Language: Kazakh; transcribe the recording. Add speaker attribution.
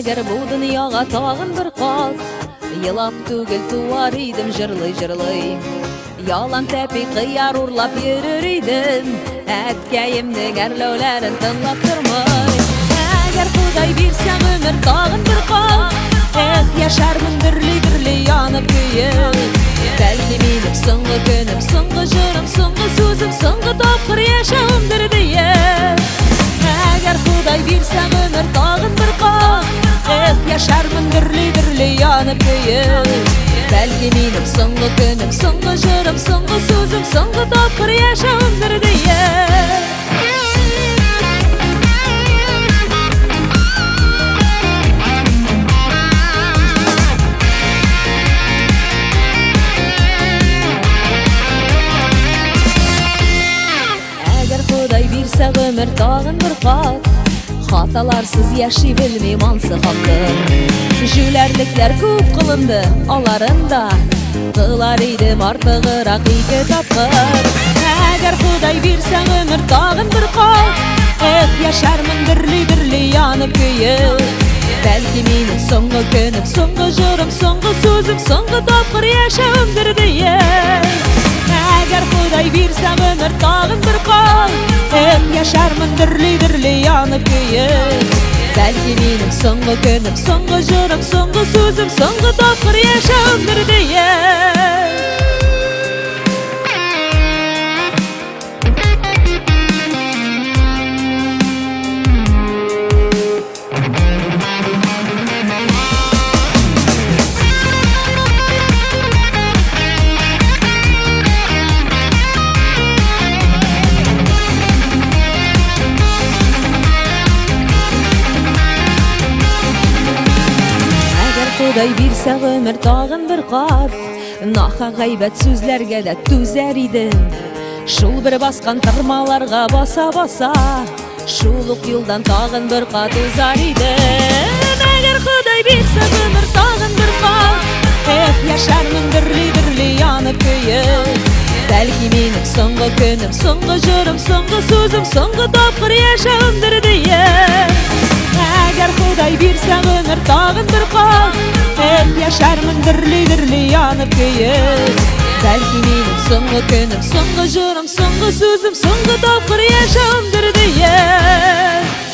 Speaker 1: Әгер бұл дүнияға тағын бір қат, елап түгіл туар едім жырлай-жырлай. Ялан тәпей қияр ұрлап ерір едім, әткәйімнің әрлеулерін тыңлап тұрмай. Әгер Құдай берсең өмір тағын бір қат, яшармын бірлі-бірлі янып күйіп. Бәлки менің соңғы күнім, соңғы жырым, соңғы сөзім, соңғы тапқыр яшауымдыр дейіп. Әгер Құдай берсең өмір тағын бір қат, яшармын бірлі-бірлі янып күйіп. Бәлки менің соңғы күнім, соңғы жырым, соңғы сөзім, соңғы тапқыр яшауымдыр дейіп. Өмір тағын бір қат, хаталарсыз яши білмейм ансы хақы. Жүләрліктер көп қылынды, аларында қылар едім артығырақ ике тапқыр. Әгер Құдай берсең өмір тағын бір қат, яшармын бірлі-бірлі янып күйіп. Бәлки менің соңғы күнім, соңғы жырым, соңғы сөзім, соңғы тапқыр яшауымдыр дейіп. Әгер Құдай берсең өмір тағын бір қат, яшармын бірлі-бірлі янып күйіп. Бәлки менің соңғы күнім, соңғы жырым, соңғы сөзім, соңғы тапқыр яшауымдыр дейіп. Құдай берсең өмір тағын бір қат, наха ғайбәт сөзлерге де төзер едім. Шул бір басқан тырмаларға баса-баса, шулық юлдан тағын бір қат узар едім. Әгер Құдай берсең өмір тағын бір қат, яшармын бірлі-бірлі янып күйіп. Бәлки менің соңғы күнім, соңғы жырым, соңғы сөзім, соңғы тапқыр яшауымдыр дейіп. Әгер Құдай берсең өмір тағын бір қат, яшармын бірлі-бірлі янып күйіп. Бәлки менің соңғы күнім, соңғы жырым, соңғы сөзім, соңғы тапқыр яшауымдыр дейіп.